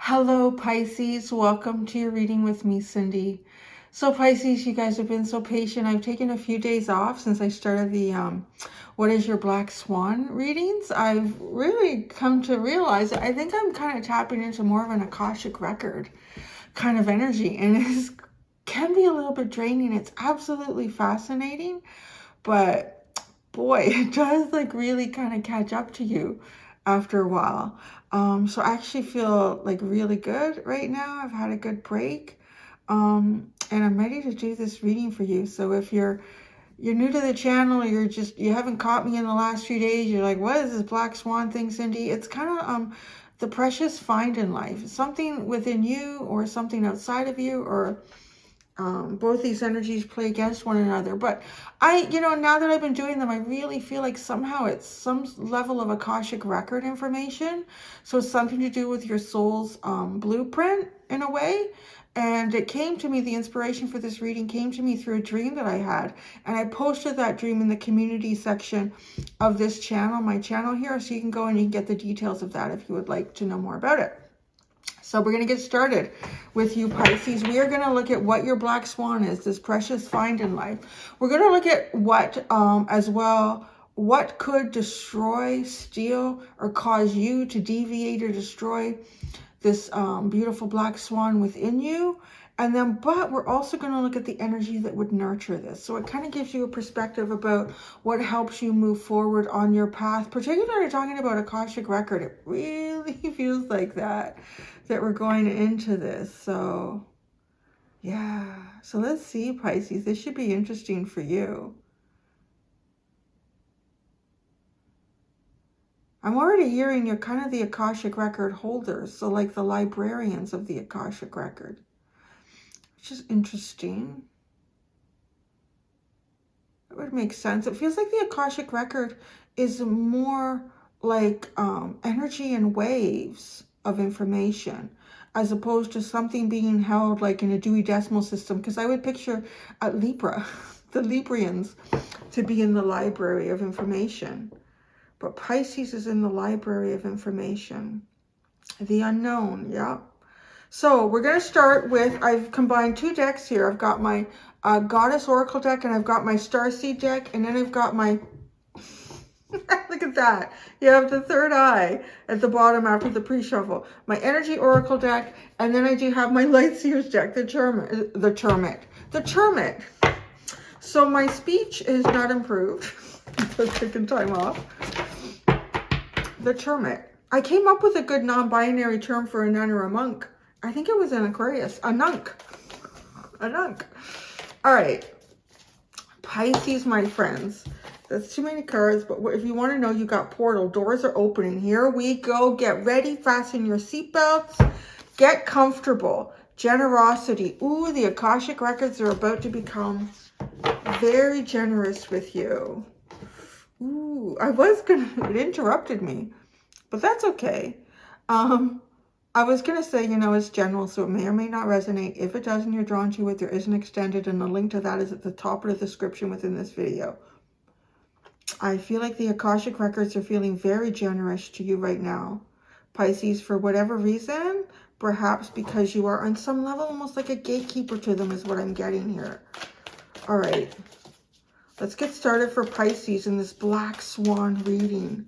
Hello, Pisces. Welcome to your reading with me, Cindy. So, Pisces, you guys have been so patient. I've taken a few days off since I started the What is Your Black Swan readings. I've really come to realize that I think I'm kind of tapping into more of an Akashic record kind of energy, and it can be a little bit draining. It's absolutely fascinating, but boy, it does like really kind of catch up to you after a while. So I actually feel like really good right now. I've had a good break. And I'm ready to do this reading for you. So if you're new to the channel, you haven't caught me in the last few days, you're like, what is this black swan thing, Cindy? It's kind of the precious find in life. Something within you or something outside of you, or both these energies play against one another. But now that I've been doing them, I really feel like somehow it's some level of Akashic record information. So it's something to do with your soul's blueprint in a way. And it came to me, the inspiration for this reading came to me through a dream that I had. And I posted that dream in the community section of this channel, my channel here. So you can go and you can get the details of that if you would like to know more about it. So we're going to get started with you, Pisces. We are going to look at what your black swan is, this precious find in life. We're going to look at what could destroy, steal, or cause you to deviate or destroy this beautiful black swan within you. And then, but we're also going to look at the energy that would nurture this. So it kind of gives you a perspective about what helps you move forward on your path, particularly talking about Akashic record. It really feels like that we're going into this. So yeah, so let's see, Pisces. This should be interesting for you. I'm already hearing you're kind of the Akashic record holders. So like the librarians of the Akashic record. Which is interesting. That would make sense. It feels like the Akashic record is more like energy and waves of information, as opposed to something being held like in a Dewey Decimal System. Because I would picture at Libra, the Librarians, to be in the library of information. But Pisces is in the library of information. The unknown, yeah. So we're going to start with, I've combined two decks here. I've got my Goddess Oracle deck, and I've got my Starseed deck, and then I've got my, look at that. You have the third eye at the bottom after the pre-shuffle. My Energy Oracle deck, and then I do have my Light Seers deck, the Churmit. So my speech is not improved. I've taken time off. The Churmit. I came up with a good non-binary term for a nun or a monk. I think it was an Aquarius, a nunk. All right, Pisces, my friends. That's too many cards, but if you want to know, you got portal. Doors are opening. Here we go. Get ready. Fasten your seatbelts. Get comfortable. Generosity. Ooh, the Akashic records are about to become very generous with you. Ooh, it interrupted me, but that's okay. I was going to say, it's general, so it may or may not resonate. If it does and you're drawn to it, there is an extended, and the link to that is at the top of the description within this video. I feel like the Akashic records are feeling very generous to you right now, Pisces, for whatever reason. Perhaps because you are on some level almost like a gatekeeper to them is what I'm getting here. All right, let's get started for Pisces in this Black Swan reading.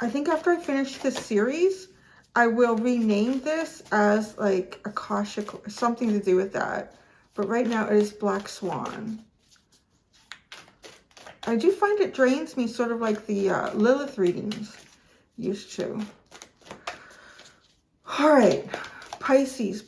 I think after I finish this series, I will rename this as like Akashic, something to do with that. But right now it is Black Swan. I do find it drains me sort of like the Lilith readings used to. All right, Pisces.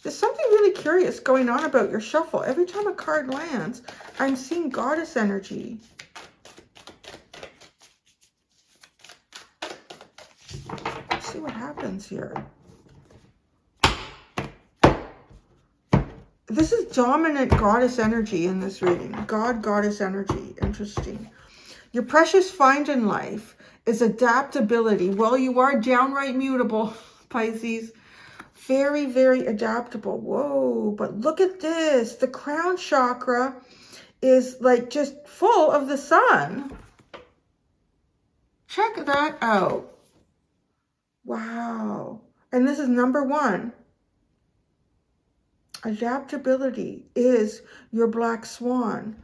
There's something really curious going on about your shuffle. Every time a card lands, I'm seeing goddess energy. Let's see what happens here. This is dominant goddess energy in this reading. Goddess energy. Interesting. Your precious find in life is adaptability. Well, you are downright mutable, Pisces. Very, very adaptable. Whoa, but look at this. The crown chakra is like just full of the sun. Check that out. Wow. And this is number one. Adaptability is your black swan.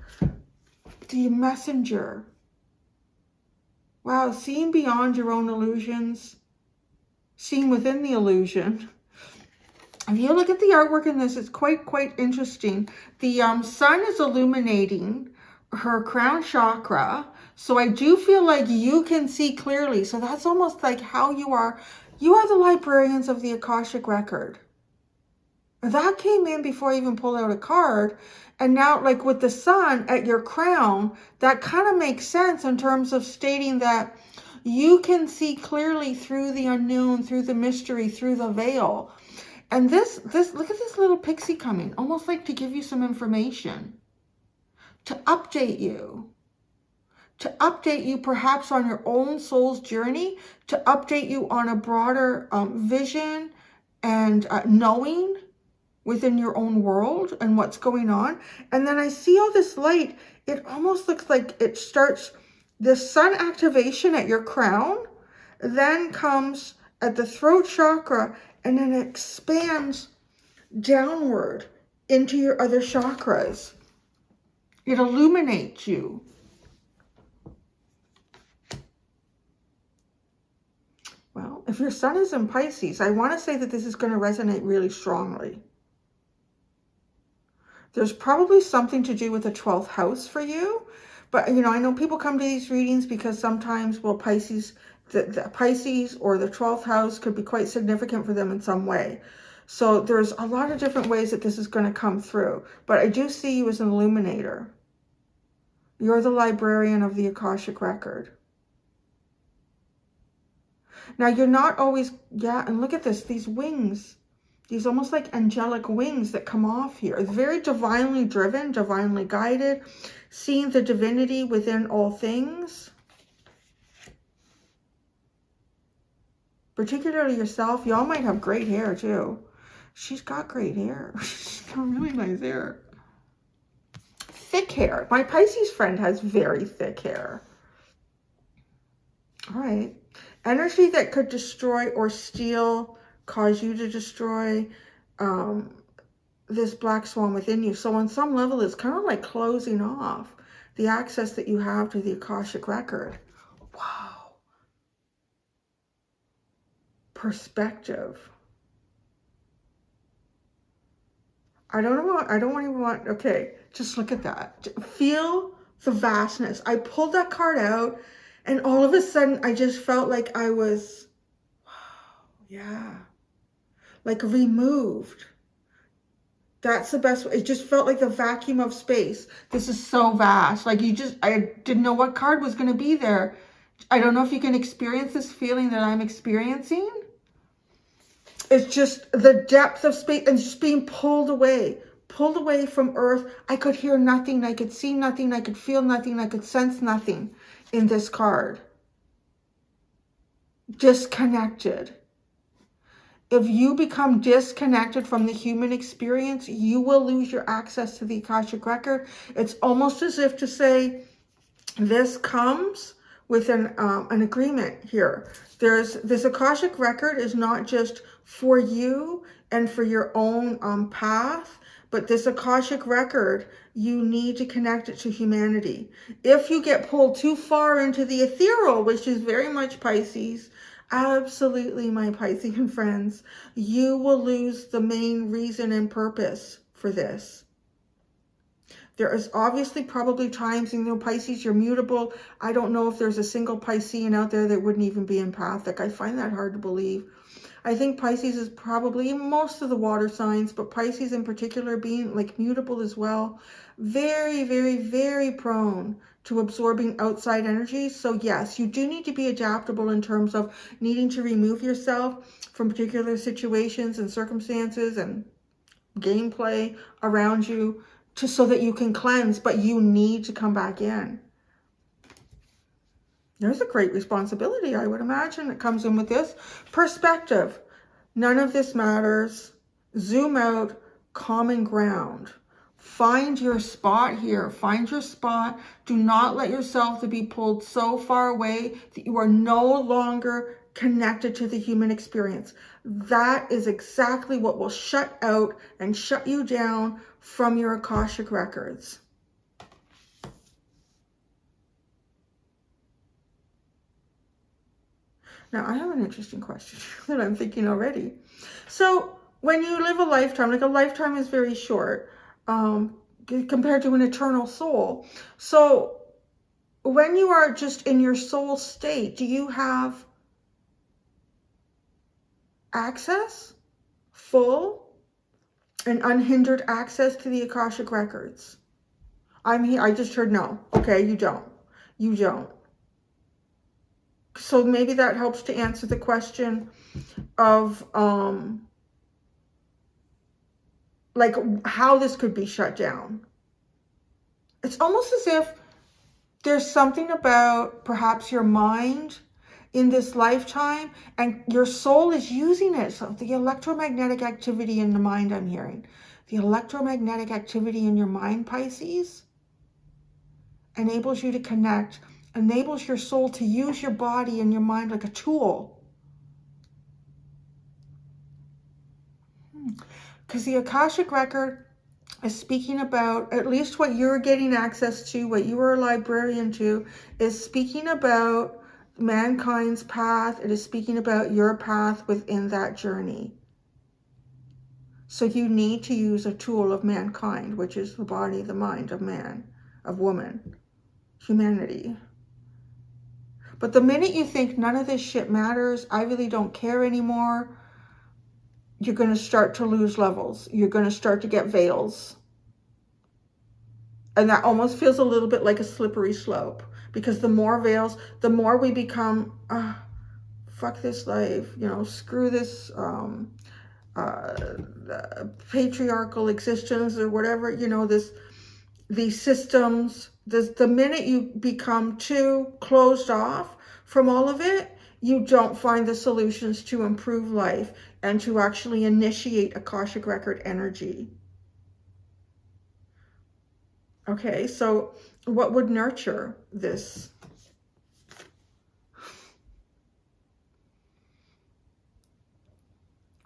The messenger. Wow, seeing beyond your own illusions. Seeing within the illusion. If you look at the artwork in this, it's quite interesting. The sun is illuminating her crown chakra. So I do feel like you can see clearly. So that's almost like how you are. You are the librarians of the Akashic record. That came in before I even pulled out a card. And now, like with the sun at your crown, that kind of makes sense in terms of stating that you can see clearly through the unknown, through the mystery, through the veil. And this, look at this little pixie coming, almost like to give you some information, to update you perhaps on your own soul's journey, to update you on a broader vision and knowing within your own world and what's going on. And then I see all this light. It almost looks like it starts this sun activation at your crown, then comes at the throat chakra, and then it expands downward into your other chakras. It illuminates you. Well, if your sun is in Pisces, I want to say that this is going to resonate really strongly. There's probably something to do with the 12th house for you. But, you know, I know people come to these readings because sometimes, well, Pisces, the Pisces or the 12th house could be quite significant for them in some way. So there's a lot of different ways that this is going to come through. But I do see you as an illuminator. You're the librarian of the Akashic record. Now, you're not always, yeah, and look at this, these wings. These almost like angelic wings that come off here. Very divinely driven, divinely guided, seeing the divinity within all things. Particularly yourself. Y'all might have great hair too. She's got great hair. She's got really nice hair. Thick hair. My Pisces friend has very thick hair. All right. Energy that could destroy or steal, cause you to destroy this black swan within you. So on some level, it's kind of like closing off the access that you have to the Akashic record. Wow. Perspective. I don't even want, okay, just look at that. Feel the vastness. I pulled that card out and all of a sudden I just felt like I was, wow, yeah, like removed. That's the best way. It just felt like the vacuum of space. This is so vast. Like I didn't know what card was going to be there. I don't know if you can experience this feeling that I'm experiencing. It's just the depth of space and just being pulled away from earth. I could hear nothing. I could see nothing. I could feel nothing. I could sense nothing in this card. Disconnected. If you become disconnected from the human experience, you will lose your access to the Akashic record. It's almost as if to say, this comes with an agreement here. This Akashic record is not just for you and for your own path, but this Akashic record, you need to connect it to humanity. If you get pulled too far into the ethereal, which is very much Pisces, absolutely, my Piscean friends, you will lose the main reason and purpose for this. There is obviously probably times, you know, Pisces, you're mutable. I don't know if there's a single Piscean out there that wouldn't even be empathic. I find that hard to believe. I think Pisces is probably most of the water signs, but Pisces in particular being like mutable as well. Very, very, very prone to absorbing outside energy. So yes, you do need to be adaptable in terms of needing to remove yourself from particular situations and circumstances and gameplay around you so that you can cleanse, but you need to come back in. There's a great responsibility, I would imagine, that comes in with this. Perspective. None of this matters. Zoom out, common ground. Find your spot here. Find your spot. Do not let yourself to be pulled so far away that you are no longer connected to the human experience. That is exactly what will shut out and shut you down from your Akashic records. Now, I have an interesting question that I'm thinking already. So when you live a lifetime, like a lifetime is very short compared to an eternal soul. So when you are just in your soul state, do you have access, full and unhindered access to the Akashic records? I'm here. I just heard no. Okay, you don't. You don't. So maybe that helps to answer the question of like how this could be shut down. It's almost as if there's something about perhaps your mind in this lifetime and your soul is using it. So the electromagnetic activity in the mind, I'm hearing. The electromagnetic activity in your mind, Pisces, enables you to connect, enables your soul to use your body and your mind like a tool. Because the Akashic record is speaking about, at least what you're getting access to, what you are a librarian to, is speaking about mankind's path. It is speaking about your path within that journey. So you need to use a tool of mankind, which is the body, the mind of man, of woman, humanity. But the minute you think none of this shit matters, I really don't care anymore, you're going to start to lose levels. You're going to start to get veils. And that almost feels a little bit like a slippery slope. Because the more veils, the more we become, fuck this life, you know, screw this patriarchal existence or whatever, you know, these systems. The minute you become too closed off from all of it, you don't find the solutions to improve life and to actually initiate Akashic record energy. Okay, so what would nurture this?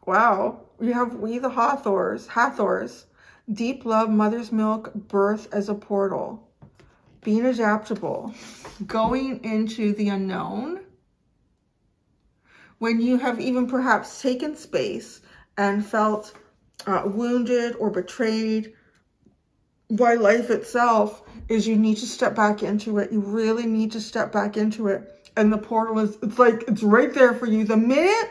Wow, we the Hathors, deep love, mother's milk, birth as a portal, being adaptable, going into the unknown. When you have even perhaps taken space and felt wounded or betrayed by life itself, is you need to step back into it. You really need to step back into it. And the portal is, it's like, it's right there for you. The minute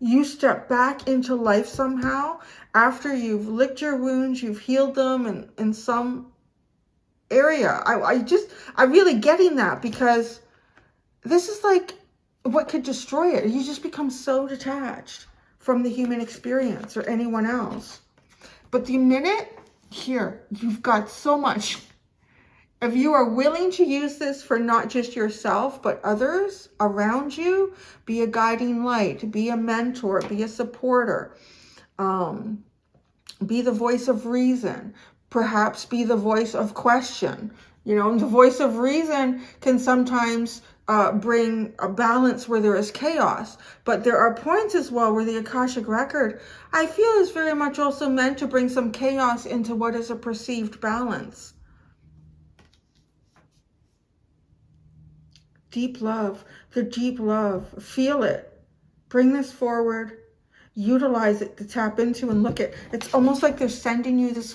you step back into life somehow, after you've licked your wounds, you've healed them in some area. I'm really getting that, because this is like what could destroy it. You just become so detached from the human experience or anyone else. But the minute here, you've got so much. If you are willing to use this for not just yourself, but others around you, be a guiding light, be a mentor, be a supporter, be the voice of reason, perhaps be the voice of question. You know, and the voice of reason can sometimes bring a balance where there is chaos. But there are points as well where the Akashic record, I feel, is very much also meant to bring some chaos into what is a perceived balance. Deep love, the deep love, feel it. Bring this forward, utilize it to tap into and look at. It's almost like they're sending you this,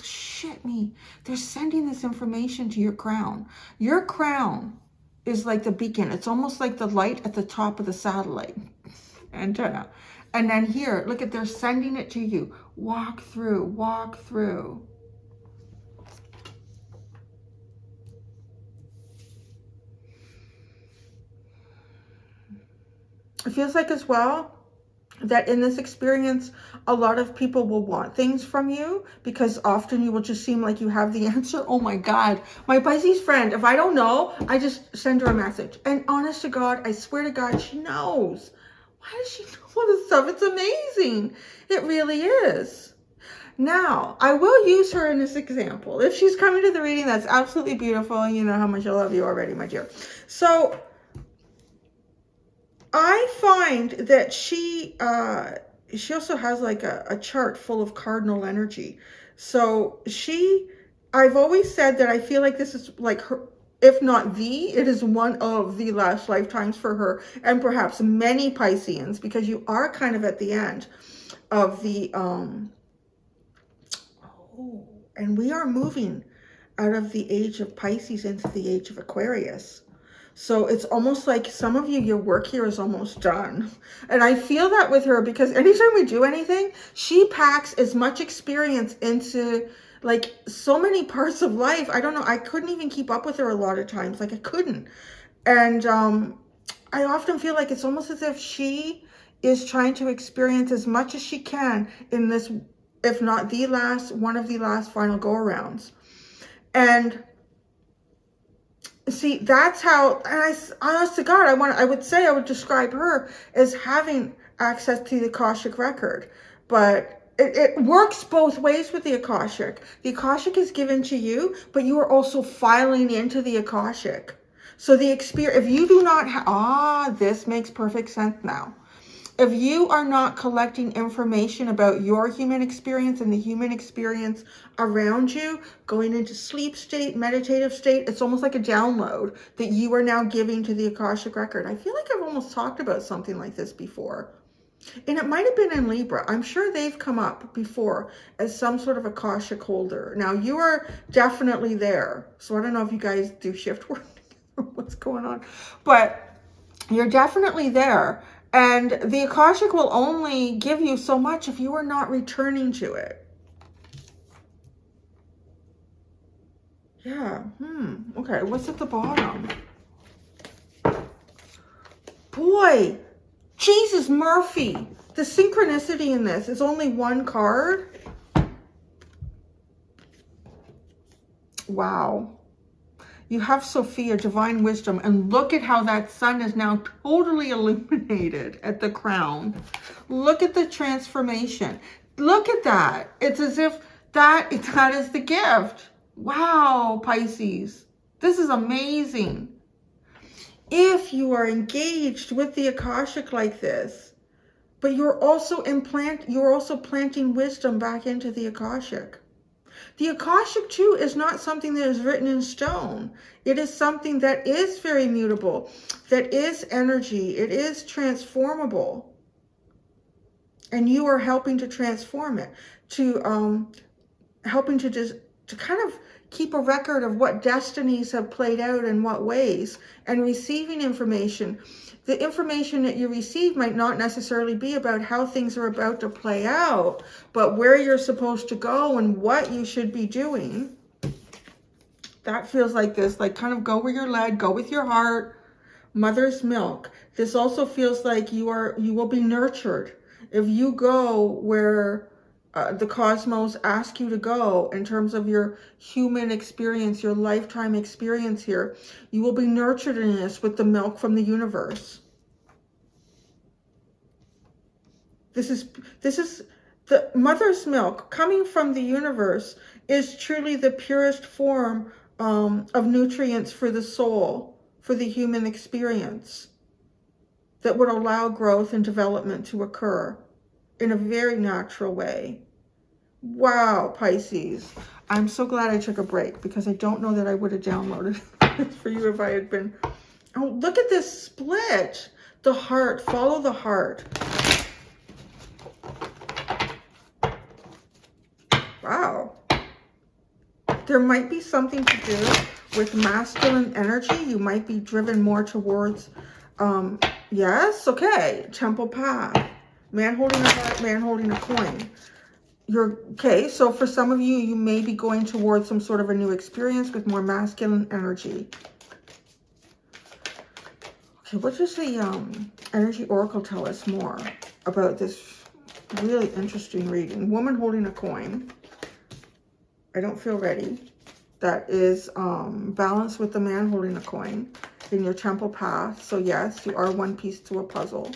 they're sending this information to your crown. Your crown is like the beacon. It's almost like the light at the top of the satellite antenna. And then here, look at, they're sending it to you. Walk through, walk through. It feels like as well that in this experience, a lot of people will want things from you, because often you will just seem like you have the answer. Oh my God, my Pisces friend, if I don't know, I just send her a message. And honest to God, I swear to God, she knows. Why does she know all this stuff? It's amazing. It really is. Now, I will use her in this example. If she's coming to the reading, that's absolutely beautiful. You know how much I love you already, my dear. So, I find that she also has like a chart full of cardinal energy. So I've always said that I feel like this is like her, if not it is one of the last lifetimes for her, and perhaps many Pisceans, because you are kind of at the end of the, and we are moving out of the age of Pisces into the age of Aquarius. So it's almost like some of you, your work here is almost done. And I feel that with her, because anytime we do anything, she packs as much experience into like so many parts of life. I don't know. I couldn't even keep up with her a lot of times. Like I couldn't. And I often feel like it's almost as if she is trying to experience as much as she can in this, if not the last, one of the last final go-arounds. And see, that's how, and honest to God, I would describe her as having access to the Akashic record. But it works both ways with the Akashic. The Akashic is given to you, but you are also filing into the Akashic. So the experience, if you do not this makes perfect sense now. If you are not collecting information about your human experience and the human experience around you, going into sleep state, meditative state, it's almost like a download that you are now giving to the Akashic record. I feel like I've almost talked about something like this before. And it might have been in Libra. I'm sure they've come up before as some sort of Akashic holder. Now, you are definitely there. So I don't know if you guys do shift work or what's going on, but you're definitely there. And the Akashic will only give you so much if you are not returning to it. Yeah. Okay. What's at the bottom? Boy, Jesus Murphy. The synchronicity in this is only one card. Wow. You have Sophia, divine wisdom, and look at how that sun is now totally illuminated at the crown. Look at the transformation. Look at that. It's as if that is the gift. Wow, Pisces. This is amazing. If you are engaged with the Akashic like this, but you're also planting wisdom back into the Akashic. The Akashic, too, is not something that is written in stone. It is something that is very mutable, that is energy. It is transformable. And you are helping to transform it, helping to kind of keep a record of what destinies have played out in what ways, and receiving information. The information that you receive might not necessarily be about how things are about to play out, but where you're supposed to go and what you should be doing. That feels like this, like kind of go where you're led, go with your heart, mother's milk. This also feels like you will be nurtured. If you go where the cosmos ask you to go in terms of your human experience, your lifetime experience here, you will be nurtured in this with the milk from the universe. This is the mother's milk coming from the universe is truly the purest form of nutrients for the soul, for the human experience, that would allow growth and development to occur in a very natural way. Wow, Pisces. I'm so glad I took a break, because I don't know that I would have downloaded this for you if I had been. Oh, look at this split. The heart. Follow the heart. Wow. There might be something to do with masculine energy. You might be driven more towards, yes, okay, temple path. Man holding a heart, man holding a coin. Okay, so for some of you, you may be going towards some sort of a new experience with more masculine energy. Okay, what does the energy oracle tell us more about this really interesting reading? Woman holding a coin. I don't feel ready. That is balanced with the man holding a coin in your temple path. So yes, you are one piece to a puzzle.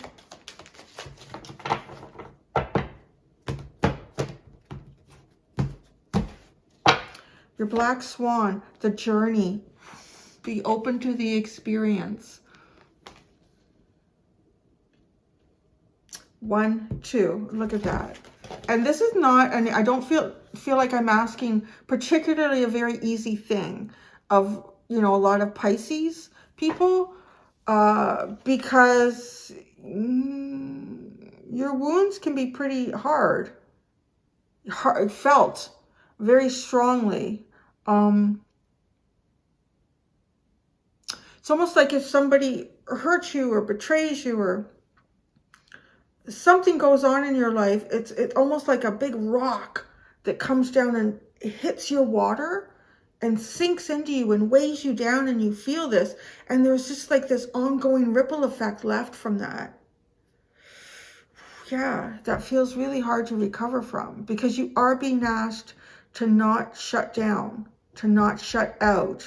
Your black swan, the journey. Be open to the experience. 1, 2. Look at that. And this is not, and I don't feel like I'm asking particularly a very easy thing of, you know, a lot of Pisces people, because your wounds can be pretty hard felt very strongly. It's almost like if somebody hurts you or betrays you or something goes on in your life, it's almost like a big rock that comes down and hits your water and sinks into you and weighs you down, and you feel this, and there's just like this ongoing ripple effect left from that. Yeah, that feels really hard to recover from, because you are being asked to not shut down, to not shut out,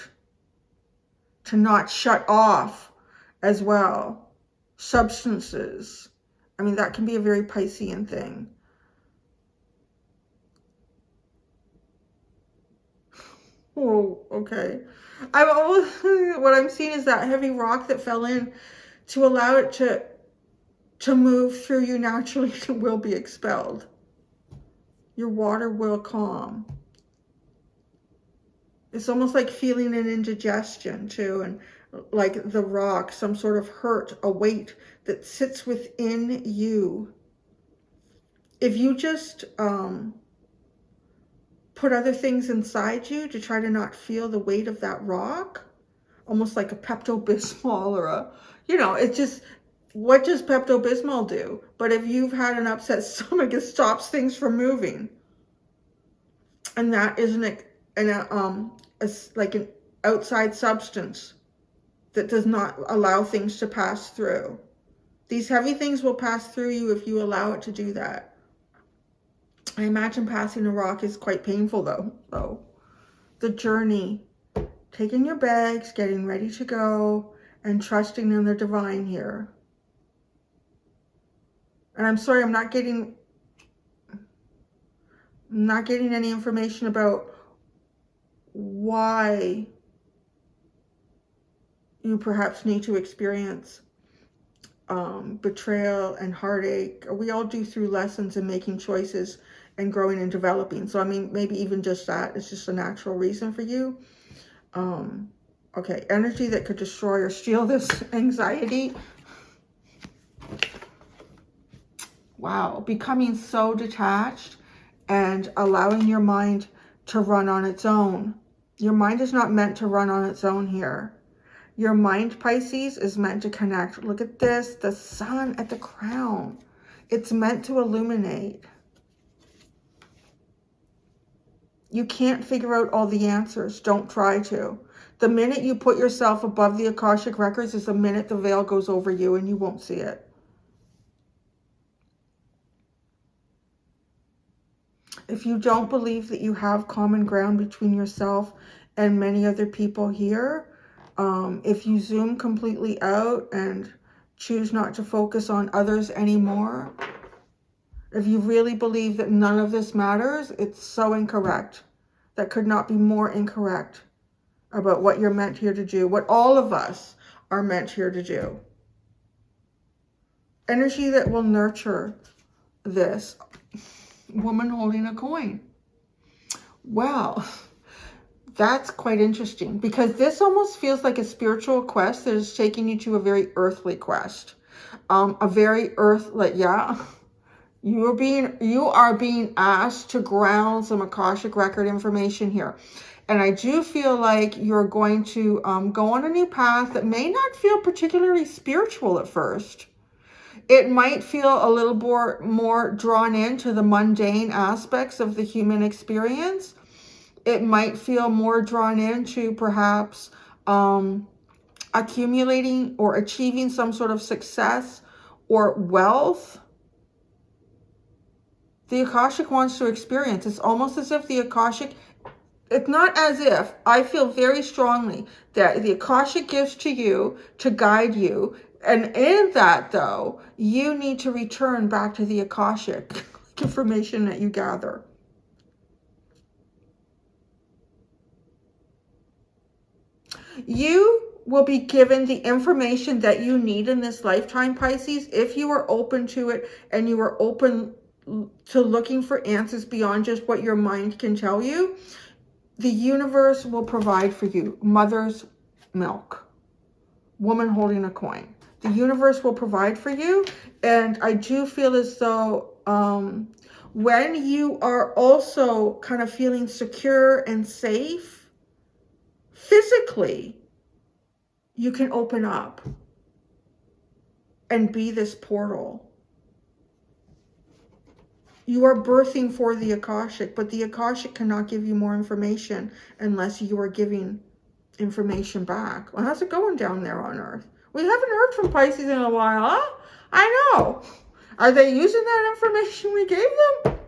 to not shut off as well. Substances. I mean, that can be a very Piscean thing. Oh, okay. What I'm seeing is that heavy rock that fell in, to allow it to move through you naturally, it will be expelled. Your water will calm. It's almost like feeling an indigestion too, and like the rock, some sort of hurt, a weight that sits within you. If you just put other things inside you to try to not feel the weight of that rock, almost like a Pepto-Bismol or a, you know, it's just, what does Pepto-Bismol do? But if you've had an upset stomach, it stops things from moving. And that is like an outside substance that does not allow things to pass through. These heavy things will pass through you if you allow it to do that. I imagine passing a rock is quite painful though. The journey, taking your bags, getting ready to go, and trusting in the divine here. And I'm sorry, I'm not getting any information about why you perhaps need to experience betrayal and heartache. We all do through lessons and making choices and growing and developing. So I mean, maybe even just that is just a natural reason for you. Okay, energy that could destroy or steal this anxiety. Wow, becoming so detached and allowing your mind to run on its own. Your mind is not meant to run on its own here. Your mind, Pisces, is meant to connect. Look at this, the sun at the crown. It's meant to illuminate. You can't figure out all the answers. Don't try to. The minute you put yourself above the Akashic records is the minute the veil goes over you and you won't see it. If you don't believe that you have common ground between yourself and many other people here, if you zoom completely out and choose not to focus on others anymore, if you really believe that none of this matters, it's so incorrect. That could not be more incorrect about what you're meant here to do, what all of us are meant here to do. Energy that will nurture this. Woman holding a coin. Well, that's quite interesting, because this almost feels like a spiritual quest that is taking you to a very earthly quest. A very earthly, yeah. You are being asked to ground some Akashic record information here. And I do feel like you're going to go on a new path that may not feel particularly spiritual at first. It might feel a little more drawn into the mundane aspects of the human experience. It might feel more drawn into perhaps accumulating or achieving some sort of success or wealth. The Akashic wants to experience. It's almost as if the Akashic, it's not as if, I feel very strongly that the Akashic gives to you to guide you. And in that, though, you need to return back to the Akashic information that you gather. You will be given the information that you need in this lifetime, Pisces, if you are open to it and you are open to looking for answers beyond just what your mind can tell you. The universe will provide for you. Mother's milk. Woman holding a coin. The universe will provide for you. And I do feel as though when you are also kind of feeling secure and safe physically, you can open up and be this portal. You are birthing for the Akashic, but the Akashic cannot give you more information unless you are giving information back. Well, how's it going down there on Earth? We haven't heard from Pisces in a while, huh? I know. Are they using that information we gave them?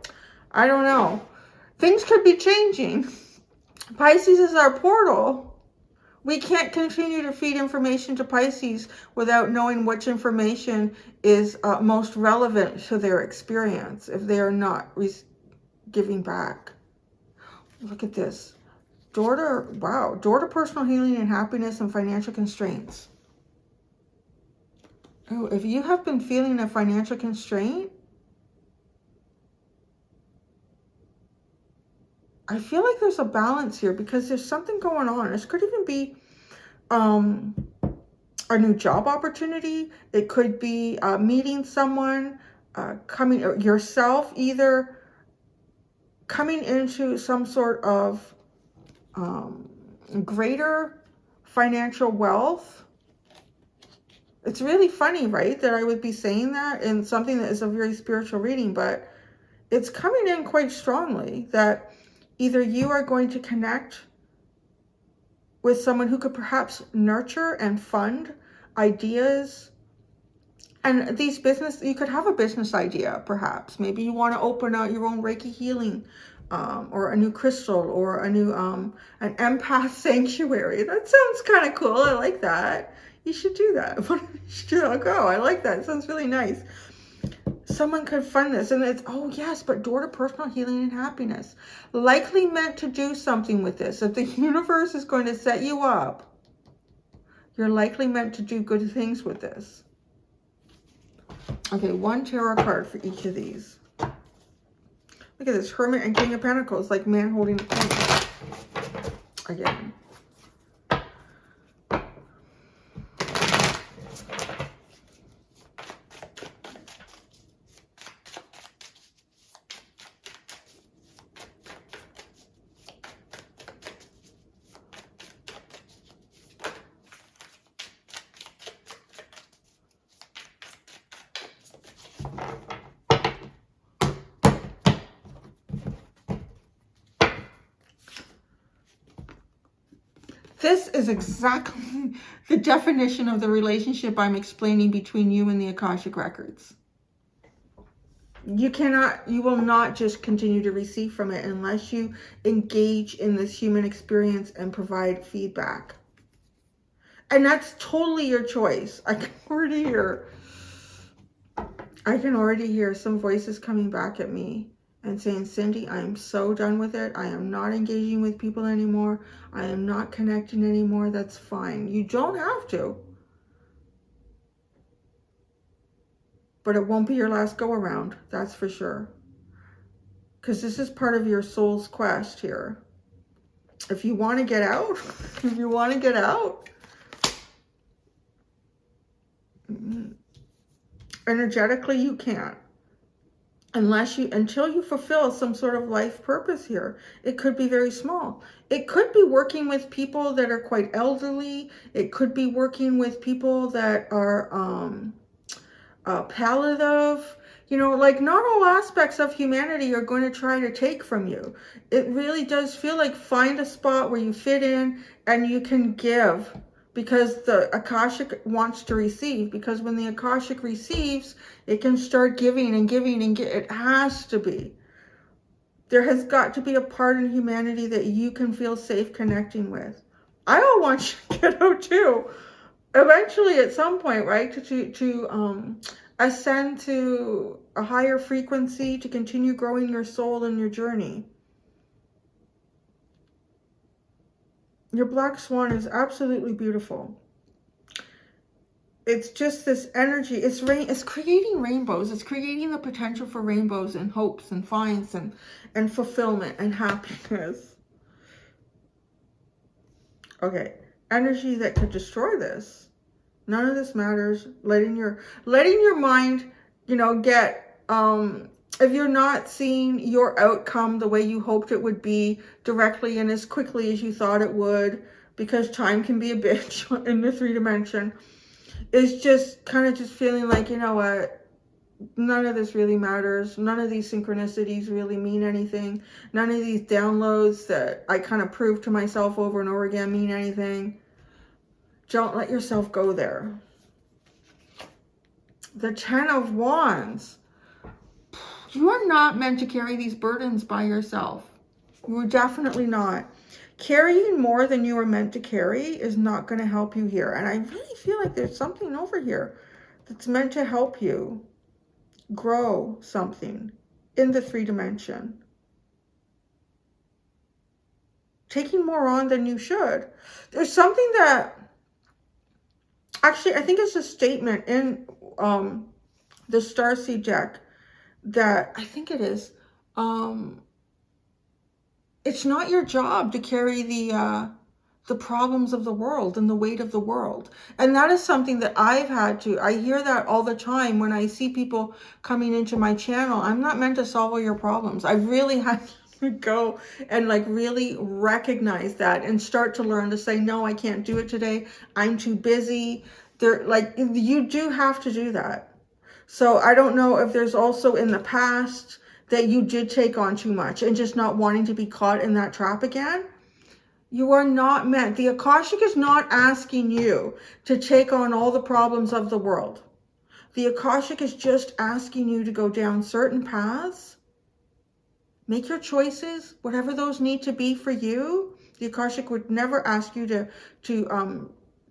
I don't know. Things could be changing. Pisces is our portal. We can't continue to feed information to Pisces without knowing which information is most relevant to their experience if they are not giving back. Look at this. Door to, wow, door to personal healing and happiness and financial constraints. Oh, if you have been feeling a financial constraint, I feel like there's a balance here because there's something going on. This could even be a new job opportunity. It could be meeting someone, coming yourself, either coming into some sort of greater financial wealth. It's really funny, right, that I would be saying that in something that is a very spiritual reading, but it's coming in quite strongly that either you are going to connect with someone who could perhaps nurture and fund ideas. And these business, you could have a business idea, perhaps. Maybe you want to open out your own Reiki healing, or a new crystal, or a new, an empath sanctuary. That sounds kind of cool. I like that. You should do that. You should go. I like that. It sounds really nice. Someone could fund this, and it's, oh yes, but door to personal healing and happiness. Likely meant to do something with this. If the universe is going to set you up, you're likely meant to do good things with this. Okay, one tarot card for each of these. Look at this, Hermit and King of Pentacles, like man holding a coin. Again. This is exactly the definition of the relationship I'm explaining between you and the Akashic Records. You will not just continue to receive from it unless you engage in this human experience and provide feedback. And that's totally your choice. I can already hear some voices coming back at me and saying, Cindy, I am so done with it. I am not engaging with people anymore. I am not connecting anymore. That's fine. You don't have to. But it won't be your last go around. That's for sure. Because this is part of your soul's quest here. If you want to get out, energetically you can't. Until you fulfill some sort of life purpose here. It could be very small. It could be working with people that are quite elderly. It could be working with people that are palliative. You know, like not all aspects of humanity are going to try to take from you. It really does feel like find a spot where you fit in and you can give. Because the Akashic wants to receive. Because when the Akashic receives, it can start giving and giving and it has to be. There has got to be a part in humanity that you can feel safe connecting with. I all want you to get out too. Eventually, at some point, right? To ascend to a higher frequency, to continue growing your soul and your journey. Your black swan is absolutely beautiful. It's just this energy. It's creating rainbows. It's creating the potential for rainbows and hopes and finds and fulfillment and happiness. Okay. Energy that could destroy this. None of this matters. Letting your mind, you know, get if you're not seeing your outcome the way you hoped it would be directly and as quickly as you thought it would, because time can be a bitch in the 3 dimension. It's just kind of just feeling like, you know what, none of this really matters. None of these synchronicities really mean anything. None of these downloads that I kind of prove to myself over and over again mean anything. Don't let yourself go there. The 10 of Wands. You are not meant to carry these burdens by yourself. You're definitely not. Carrying more than you are meant to carry is not going to help you here. And I really feel like there's something over here that's meant to help you grow something in the 3 dimension. Taking more on than you should. There's something that, actually, I think it's a statement in the Starseed deck that, I think it is, it's not your job to carry the problems of the world and the weight of the world. And that is something that I've had to, I hear that all the time when I see people coming into my channel. I'm not meant to solve all your problems. I've really had to go and like really recognize that and start to learn to say, no, I can't do it today. I'm too busy. Like, you do have to do that. So I don't know if there's also in the past that you did take on too much and just not wanting to be caught in that trap again. You are not meant. The Akashic is not asking you to take on all the problems of the world. The Akashic is just asking you to go down certain paths. Make your choices, whatever those need to be for you. The Akashic would never ask you to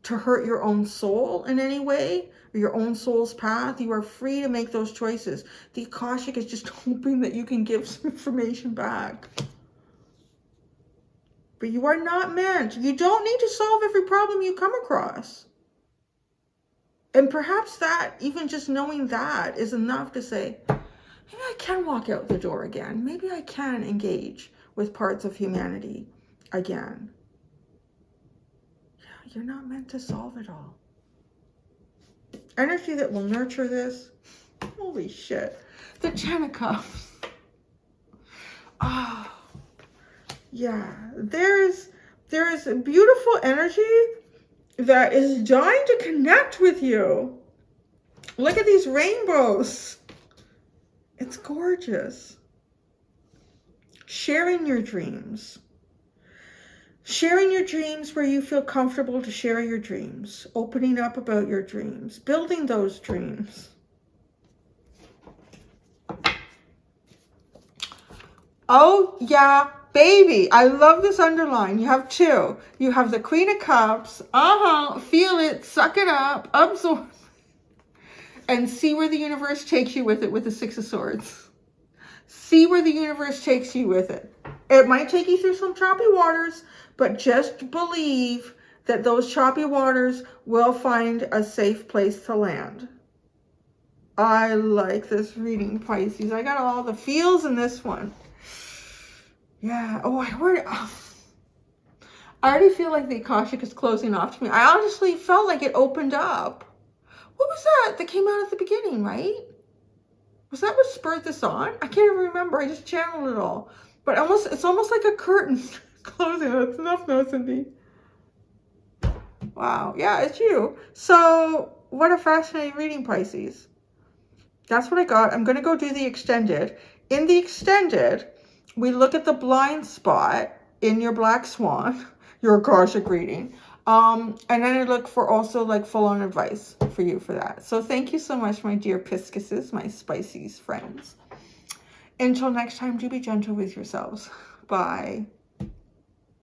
hurt your own soul in any way, or your own soul's path. You are free to make those choices. The Akashic is just hoping that you can give some information back. But you are not meant. You don't need to solve every problem you come across. And perhaps that, even just knowing that, is enough to say, maybe I can walk out the door again. Maybe I can engage with parts of humanity again. Yeah, you're not meant to solve it all. Energy that will nurture this. Holy shit. The 10 of Cups. Oh. Yeah, there's a beautiful energy that is dying to connect with you. Look at these rainbows. It's gorgeous. Sharing your dreams. Sharing your dreams where you feel comfortable to share your dreams. Opening up about your dreams. Building those dreams. Oh, yeah. Baby, I love this underline. You have 2. You have the Queen of Cups. Feel it, suck it up, absorb, and see where the universe takes you with it with the 6 of Swords. See where the universe takes you with it. It might take you through some choppy waters, but just believe that those choppy waters will find a safe place to land. I like this reading, Pisces. I got all the feels in this one. Yeah. Oh, I already feel like the Akashic is closing off to me. I honestly felt like it opened up. What was that came out at the beginning, right? Was that what spurred this on? I can't even remember. I just channeled it all. But it's almost like a curtain closing. That's enough now, Cindy. Wow. Yeah, it's you. So what a fascinating reading, Pisces. That's what I got. I'm going to go do the extended. In the extended, we look at the blind spot in your black swan, your Akashic reading. And then I look for also like full-on advice for you for that. So thank you so much, my dear Pisces, my Pisces friends. Until next time, do be gentle with yourselves. Bye.